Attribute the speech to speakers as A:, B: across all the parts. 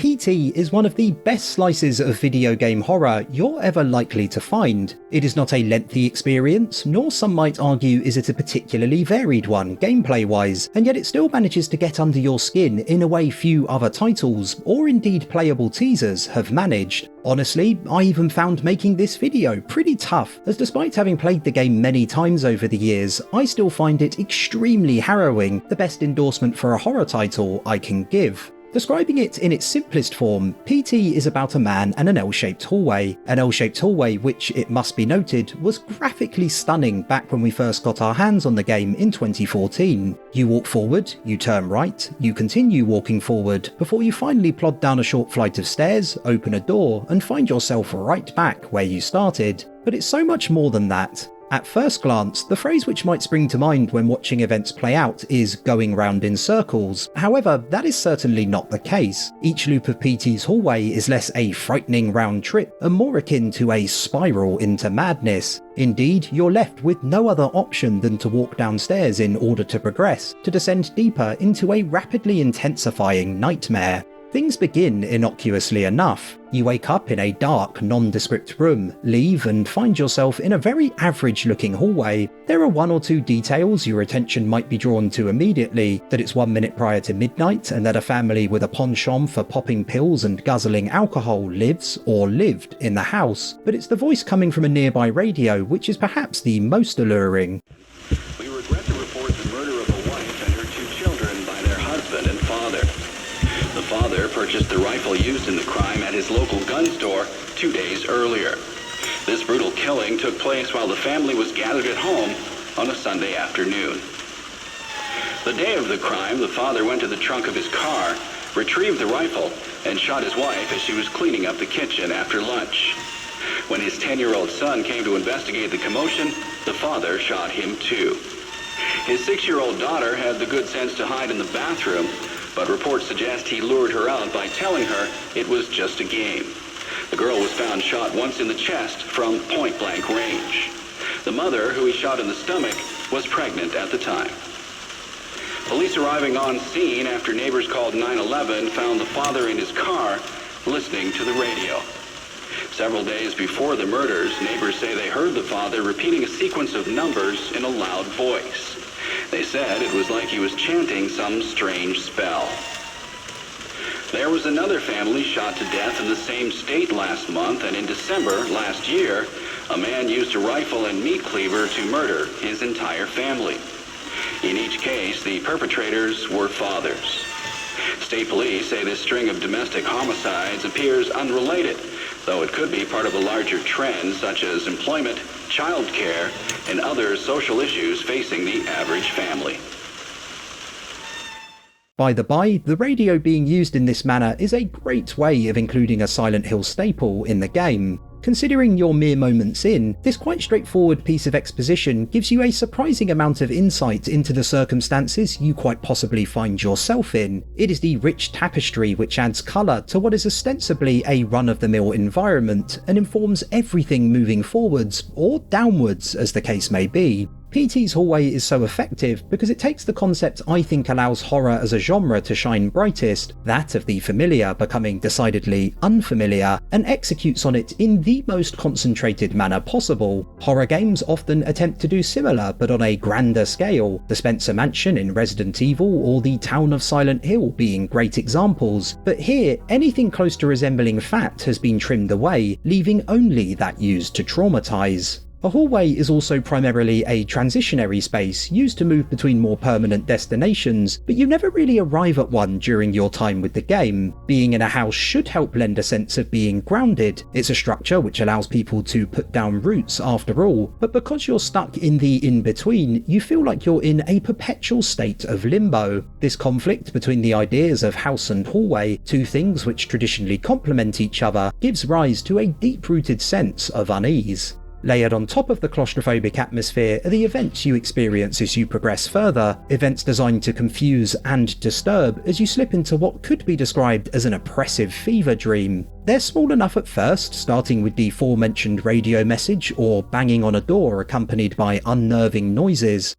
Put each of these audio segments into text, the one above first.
A: PT is one of the best slices of video game horror you're ever likely to find. It is not a lengthy experience, nor some might argue is it a particularly varied one gameplay-wise, and yet it still manages to get under your skin in a way few other titles, or indeed playable teasers, have managed. Honestly, I even found making this video pretty tough, as despite having played the game many times over the years, I still find it extremely harrowing, the best endorsement for a horror title I can give. Describing it in its simplest form, PT is about a man and an L-shaped hallway. An L-shaped hallway which, it must be noted, was graphically stunning back when we first got our hands on the game in 2014. You walk forward, you turn right, you continue walking forward, before you finally plod down a short flight of stairs, open a door, and find yourself right back where you started. But it's so much more than that. At first glance, the phrase which might spring to mind when watching events play out is going round in circles. However, that is certainly not the case. Each loop of PT's hallway is less a frightening round trip and more akin to a spiral into madness. Indeed, you're left with no other option than to walk downstairs in order to progress, to descend deeper into a rapidly intensifying nightmare. Things begin innocuously enough. You wake up in a dark, nondescript room, leave and find yourself in a very average-looking hallway. There are one or two details your attention might be drawn to immediately, that it's 1 minute prior to midnight and that a family with a penchant for popping pills and guzzling alcohol lives, or lived, in the house, but it's the voice coming from a nearby radio which is perhaps the most alluring.
B: We regret to report the murder of a wife and her 2 children by their husband and father. The father purchased the rifle used in the crime at his local gun store 2 days earlier. This brutal killing took place while the family was gathered at home on a Sunday afternoon. The day of the crime, the father went to the trunk of his car, retrieved the rifle, and shot his wife as she was cleaning up the kitchen after lunch. When his 10-year-old son came to investigate the commotion, the father shot him too. His 6-year-old daughter had the good sense to hide in the bathroom, but reports suggest he lured her out by telling her it was just a game. The girl was found shot once in the chest from point-blank range. The mother, who he shot in the stomach, was pregnant at the time. Police arriving on scene after neighbors called 911 found the father in his car listening to the radio. Several days before the murders, neighbors say they heard the father repeating a sequence of numbers in a loud voice. They said it was like he was chanting some strange spell. There was another family shot to death in the same state last month, and in December last year, a man used a rifle and meat cleaver to murder his entire family. In each case, the perpetrators were fathers. State police say this string of domestic homicides appears unrelated, though it could be part of a larger trend such as employment, child care, and other social issues facing the average family.
A: By the by, the radio being used in this manner is a great way of including a Silent Hill staple in the game. Considering you're mere moments in, this quite straightforward piece of exposition gives you a surprising amount of insight into the circumstances you quite possibly find yourself in. It is the rich tapestry which adds colour to what is ostensibly a run-of-the-mill environment and informs everything moving forwards, or downwards as the case may be. PT's hallway is so effective because it takes the concept I think allows horror as a genre to shine brightest, that of the familiar becoming decidedly unfamiliar, and executes on it in the most concentrated manner possible. Horror games often attempt to do similar but on a grander scale, the Spencer Mansion in Resident Evil or the town of Silent Hill being great examples, but here anything close to resembling fat has been trimmed away, leaving only that used to traumatize. A hallway is also primarily a transitionary space used to move between more permanent destinations, but you never really arrive at one during your time with the game. Being in a house should help lend a sense of being grounded. It's a structure which allows people to put down roots after all, but because you're stuck in the in-between, you feel like you're in a perpetual state of limbo. This conflict between the ideas of house and hallway, two things which traditionally complement each other, gives rise to a deep-rooted sense of unease. Layered on top of the claustrophobic atmosphere are the events you experience as you progress further, events designed to confuse and disturb as you slip into what could be described as an oppressive fever dream. They're small enough at first, starting with the aforementioned radio message or banging on a door accompanied by unnerving noises.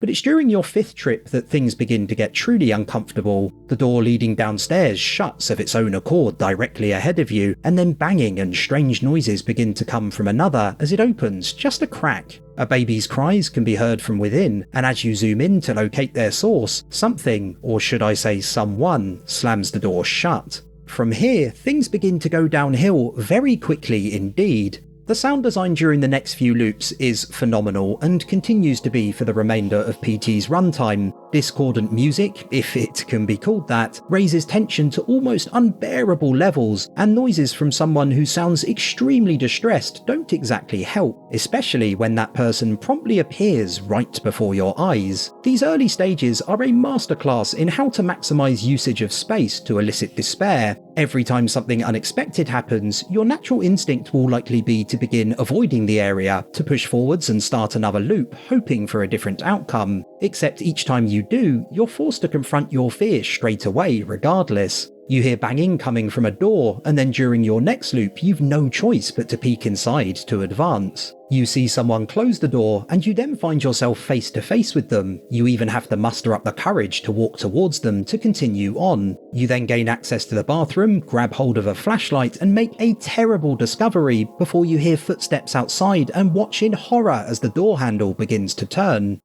A: But it's during your 5th trip that things begin to get truly uncomfortable. The door leading downstairs shuts of its own accord directly ahead of you, and then banging and strange noises begin to come from another as it opens just a crack. A baby's cries can be heard from within, and as you zoom in to locate their source, something, or should I say someone, slams the door shut. From here, things begin to go downhill very quickly indeed. The sound design during the next few loops is phenomenal and continues to be for the remainder of PT's runtime. Discordant music, if it can be called that, raises tension to almost unbearable levels, and noises from someone who sounds extremely distressed don't exactly help, especially when that person promptly appears right before your eyes. These early stages are a masterclass in how to maximize usage of space to elicit despair. Every time something unexpected happens, your natural instinct will likely be to begin avoiding the area, to push forwards and start another loop, hoping for a different outcome. Except each time you do, you're forced to confront your fear straight away regardless. You hear banging coming from a door, and then during your next loop you've no choice but to peek inside to advance. You see someone close the door, and you then find yourself face to face with them. You even have to muster up the courage to walk towards them to continue on. You then gain access to the bathroom, grab hold of a flashlight, and make a terrible discovery before you hear footsteps outside and watch in horror as the door handle begins to turn.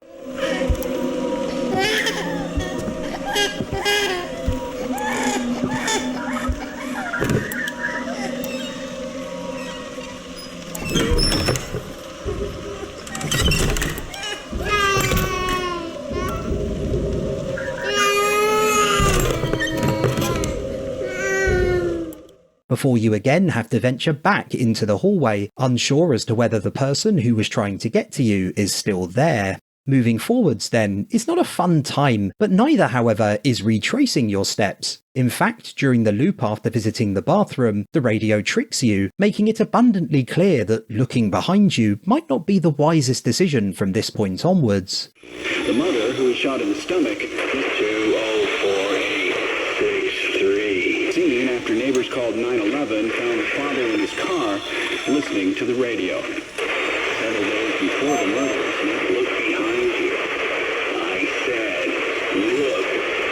A: Before you again have to venture back into the hallway, unsure as to whether the person who was trying to get to you is still there. Moving forwards then is not a fun time, but neither, however, is retracing your steps. In fact, during the loop after visiting the bathroom, the radio tricks you, making it abundantly clear that looking behind you might not be the wisest decision from this point onwards.
B: The mother, who was shot in the stomach, is 204-863. Seen after neighbors called 911, found the father in his car listening to the radio. Several days before the murder, look behind you. I said, look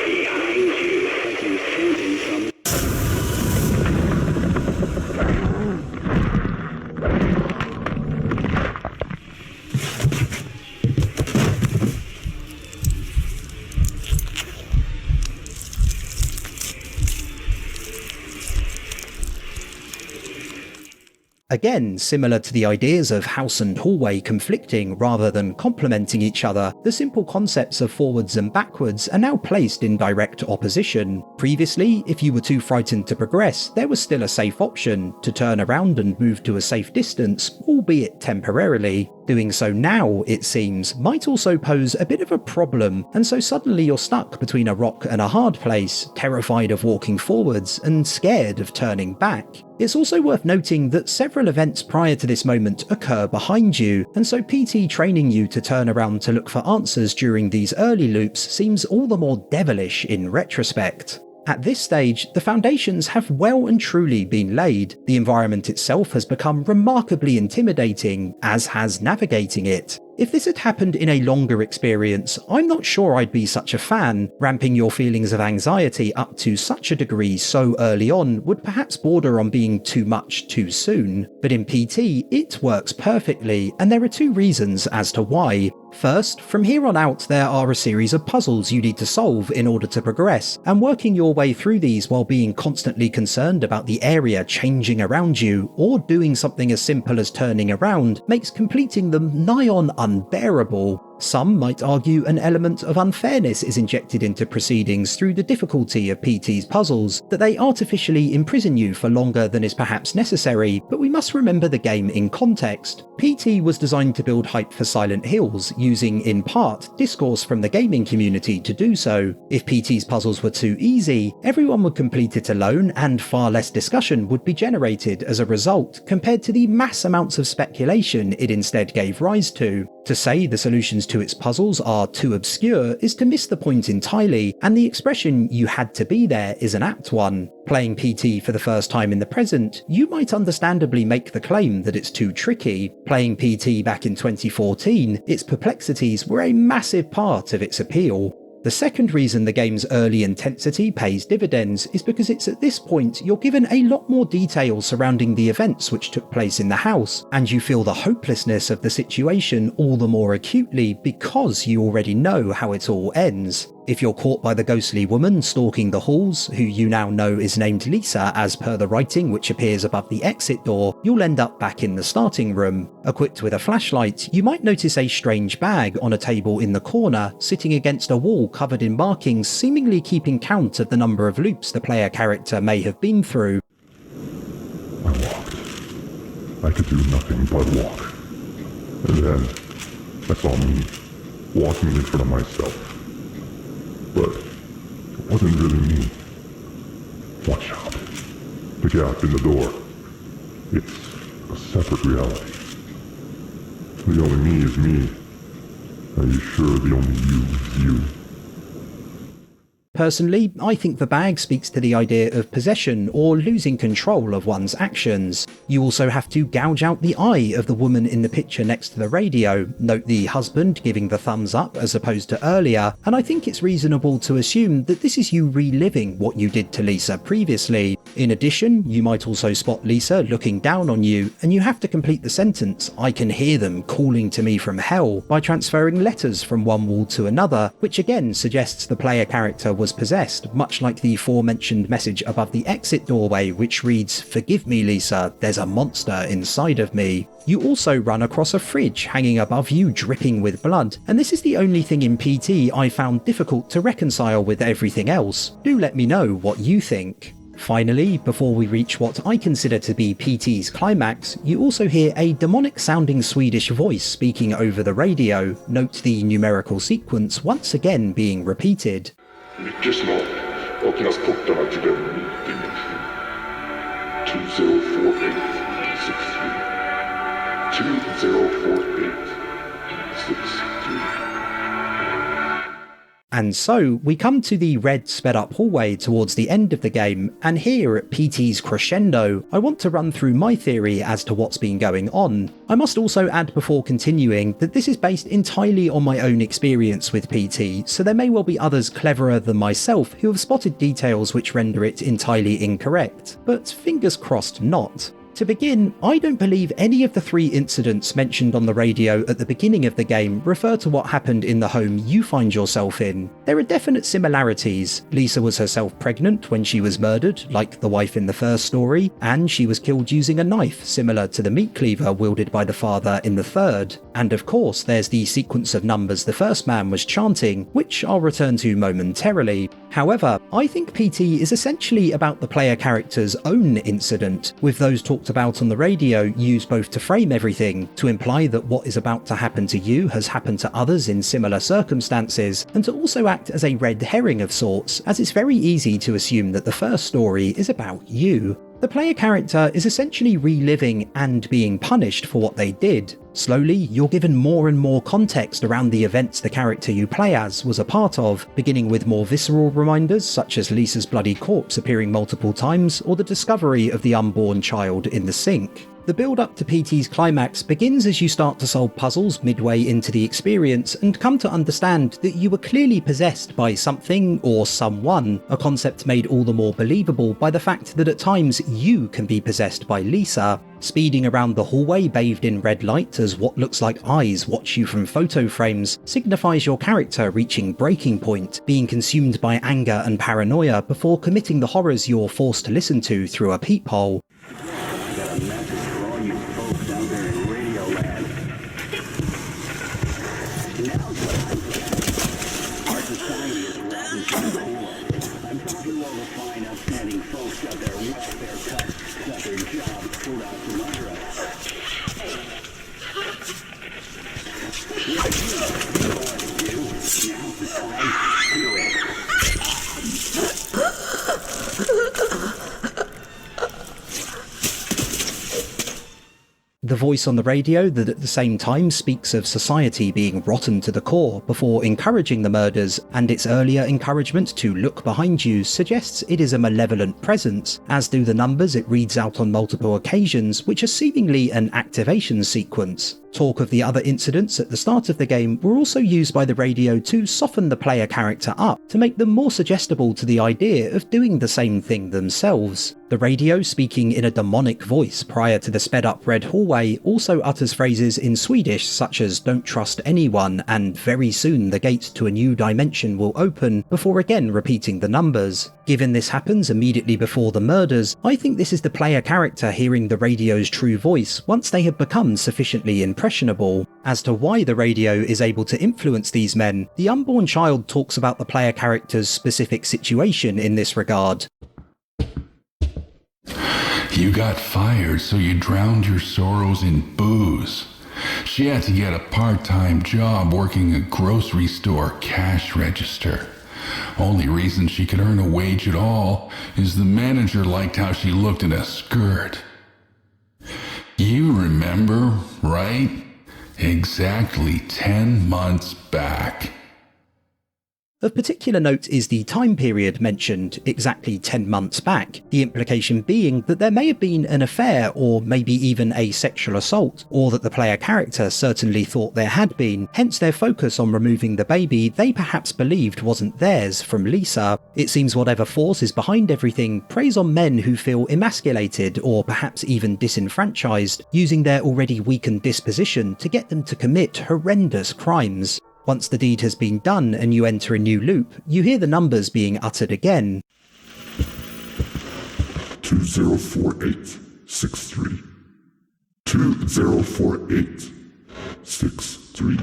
B: behind you. Like he was chanting some.
A: Again, similar to the ideas of house and hallway conflicting rather than complementing each other, the simple concepts of forwards and backwards are now placed in direct opposition. Previously, if you were too frightened to progress, there was still a safe option to turn around and move to a safe distance, albeit temporarily. Doing so now, it seems, might also pose a bit of a problem, and so suddenly you're stuck between a rock and a hard place, terrified of walking forwards and scared of turning back. It's also worth noting that several events prior to this moment occur behind you, and so PT training you to turn around to look for answers during these early loops seems all the more devilish in retrospect. At this stage, the foundations have well and truly been laid. The environment itself has become remarkably intimidating, as has navigating it. If this had happened in a longer experience, I'm not sure I'd be such a fan. Ramping your feelings of anxiety up to such a degree so early on would perhaps border on being too much too soon. But in PT, it works perfectly, and there are two reasons as to why. First, from here on out there are a series of puzzles you need to solve in order to progress, and working your way through these while being constantly concerned about the area changing around you, or doing something as simple as turning around, makes completing them nigh on unbearable. Some might argue an element of unfairness is injected into proceedings through the difficulty of PT's puzzles, that they artificially imprison you for longer than is perhaps necessary, but we must remember the game in context. PT was designed to build hype for Silent Hills, using in part discourse from the gaming community to do so. If PT's puzzles were too easy, everyone would complete it alone and far less discussion would be generated as a result compared to the mass amounts of speculation it instead gave rise to. To say the solutions to its puzzles are too obscure is to miss the point entirely, and the expression "you had to be there" is an apt one. Playing PT for the first time in the present, you might understandably make the claim that it's too tricky. Playing PT back in 2014, its perplexities were a massive part of its appeal. The second reason the game's early intensity pays dividends is because it's at this point you're given a lot more detail surrounding the events which took place in the house, and you feel the hopelessness of the situation all the more acutely because you already know how it all ends. If you're caught by the ghostly woman stalking the halls, who you now know is named Lisa as per the writing which appears above the exit door, you'll end up back in the starting room. Equipped with a flashlight, you might notice a strange bag on a table in the corner, sitting against a wall covered in markings, seemingly keeping count of the number of loops the player character may have been through.
C: I walked. I could do nothing but walk. And then I saw me, walking in front of myself. But it wasn't really me. Watch out. The gap in the door. It's a separate reality. The only me is me. Are you sure the only you is you?
A: Personally, I think the bag speaks to the idea of possession or losing control of one's actions. You also have to gouge out the eye of the woman in the picture next to the radio, note the husband giving the thumbs up as opposed to earlier, and I think it's reasonable to assume that this is you reliving what you did to Lisa previously. In addition, you might also spot Lisa looking down on you, and you have to complete the sentence "I can hear them calling to me from hell" by transferring letters from one wall to another, which again suggests the player character was possessed, much like the aforementioned message above the exit doorway which reads "Forgive me, Lisa, there's a monster inside of me." You also run across a fridge hanging above you dripping with blood, and this is the only thing in PT I found difficult to reconcile with everything else. Do let me know what you think. Finally, before we reach what I consider to be PT's climax, you also hear a demonic-sounding Swedish voice speaking over the radio. Note the numerical sequence once again being repeated.
C: Mycket snart öppnas portarna till den dimension. 204863.
A: And so, we come to the red sped-up hallway towards the end of the game, and here at PT's crescendo, I want to run through my theory as to what's been going on. I must also add before continuing that this is based entirely on my own experience with PT, so there may well be others cleverer than myself who have spotted details which render it entirely incorrect, but fingers crossed not. To begin, I don't believe any of the 3 incidents mentioned on the radio at the beginning of the game refer to what happened in the home you find yourself in. There are definite similarities. Lisa was herself pregnant when she was murdered, like the wife in the first story, and she was killed using a knife similar to the meat cleaver wielded by the father in the third. And of course, there's the sequence of numbers the first man was chanting, which I'll return to momentarily. However, I think PT is essentially about the player character's own incident, with those talked about on the radio used both to frame everything, to imply that what is about to happen to you has happened to others in similar circumstances, and to also act as a red herring of sorts, as it's very easy to assume that the first story is about you. The player character is essentially reliving and being punished for what they did. Slowly, you're given more and more context around the events the character you play as was a part of, beginning with more visceral reminders such as Lisa's bloody corpse appearing multiple times, or the discovery of the unborn child in the sink. The build-up to PT's climax begins as you start to solve puzzles midway into the experience and come to understand that you were clearly possessed by something or someone, a concept made all the more believable by the fact that at times you can be possessed by Lisa. Speeding around the hallway bathed in red light as what looks like eyes watch you from photo frames signifies your character reaching breaking point, being consumed by anger and paranoia before committing the horrors you're forced to listen to through a peephole. The voice on the radio that at the same time speaks of society being rotten to the core before encouraging the murders, and its earlier encouragement to look behind you suggests it is a malevolent presence, as do the numbers it reads out on multiple occasions, which are seemingly an activation sequence. Talk of the other incidents at the start of the game were also used by the radio to soften the player character up, to make them more suggestible to the idea of doing the same thing themselves. The radio, speaking in a demonic voice prior to the sped up red hallway, also utters phrases in Swedish such as "don't trust anyone" and "very soon the gate to a new dimension will open," before again repeating the numbers. Given this happens immediately before the murders, I think this is the player character hearing the radio's true voice once they have become sufficiently impressionable. As to why the radio is able to influence these men, the unborn child talks about the player character's specific situation in this regard.
D: You got fired, so you drowned your sorrows in booze. She had to get a part-time job working a grocery store cash register. Only reason she could earn a wage at all is the manager liked how she looked in a skirt. You remember, right? Exactly 10 months back.
A: Of particular note is the time period mentioned, exactly 10 months back, the implication being that there may have been an affair or maybe even a sexual assault, or that the player character certainly thought there had been, hence their focus on removing the baby they perhaps believed wasn't theirs from Lisa. It seems whatever force is behind everything preys on men who feel emasculated or perhaps even disenfranchised, using their already weakened disposition to get them to commit horrendous crimes. Once the deed has been done and you enter a new loop, you hear the numbers being uttered again.
C: 204863. 204863.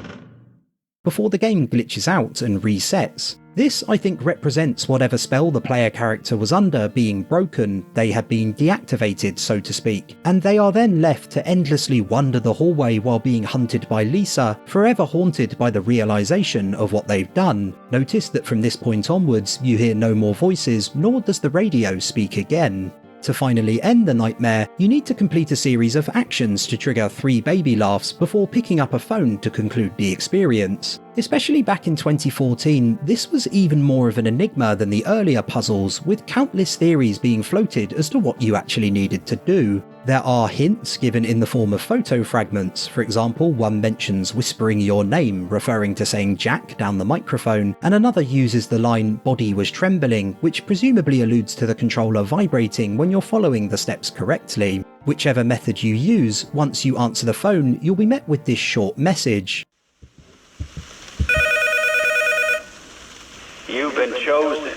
A: Before the game glitches out and resets. This, I think, represents whatever spell the player character was under being broken. They had been deactivated, so to speak, and they are then left to endlessly wander the hallway while being hunted by Lisa, forever haunted by the realization of what they've done. Notice that from this point onwards, you hear no more voices, nor does the radio speak again. To finally end the nightmare, you need to complete a series of actions to trigger 3 baby laughs before picking up a phone to conclude the experience. Especially back in 2014, this was even more of an enigma than the earlier puzzles, with countless theories being floated as to what you actually needed to do. There are hints given in the form of photo fragments. For example, one mentions whispering your name, referring to saying Jack down the microphone, and another uses the line "body was trembling," which presumably alludes to the controller vibrating when you're following the steps correctly. Whichever method you use, once you answer the phone, you'll be met with this short message.
B: You've been chosen.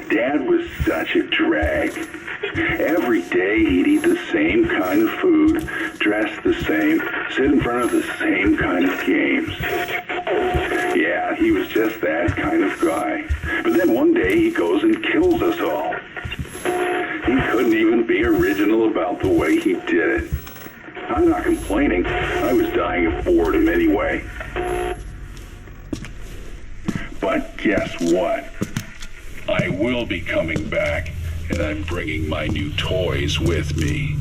E: Dad was such a drag. Every day he'd eat the same kind of food, dress the same, sit in front of the same kind of games. Yeah, he was just that kind of guy. But then one day he goes and kills us all. He couldn't even be original about the way he did it. I'm not complaining. I was dying of boredom anyway. But guess what? I will be coming back, and I'm bringing my new toys with me.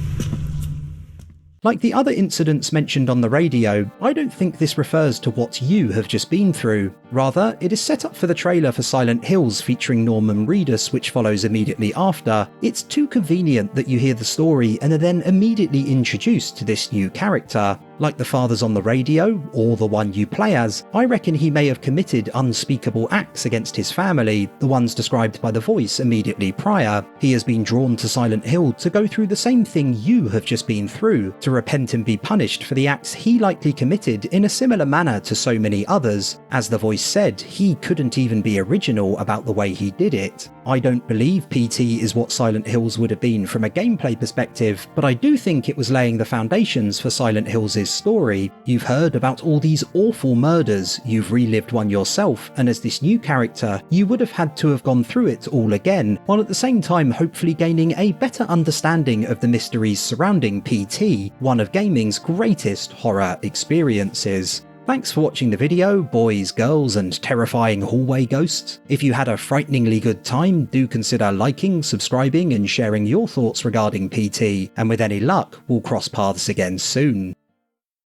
A: Like the other incidents mentioned on the radio, I don't think this refers to what you have just been through. Rather, it is set up for the trailer for Silent Hills featuring Norman Reedus, which follows immediately after. It's too convenient that you hear the story and are then immediately introduced to this new character. Like the fathers on the radio, or the one you play as, I reckon he may have committed unspeakable acts against his family, the ones described by the voice immediately prior. He has been drawn to Silent Hill to go through the same thing you have just been through, to repent and be punished for the acts he likely committed in a similar manner to so many others. As the voice said, he couldn't even be original about the way he did it. I don't believe PT is what Silent Hills would have been from a gameplay perspective, but I do think it was laying the foundations for Silent Hills' this story, you've heard about all these awful murders, you've relived one yourself, and as this new character, you would have had to have gone through it all again, while at the same time hopefully gaining a better understanding of the mysteries surrounding PT, one of gaming's greatest horror experiences. Thanks for watching the video, boys, girls, and terrifying hallway ghosts. If you had a frighteningly good time, do consider liking, subscribing, and sharing your thoughts regarding PT, and with any luck, we'll cross paths again soon.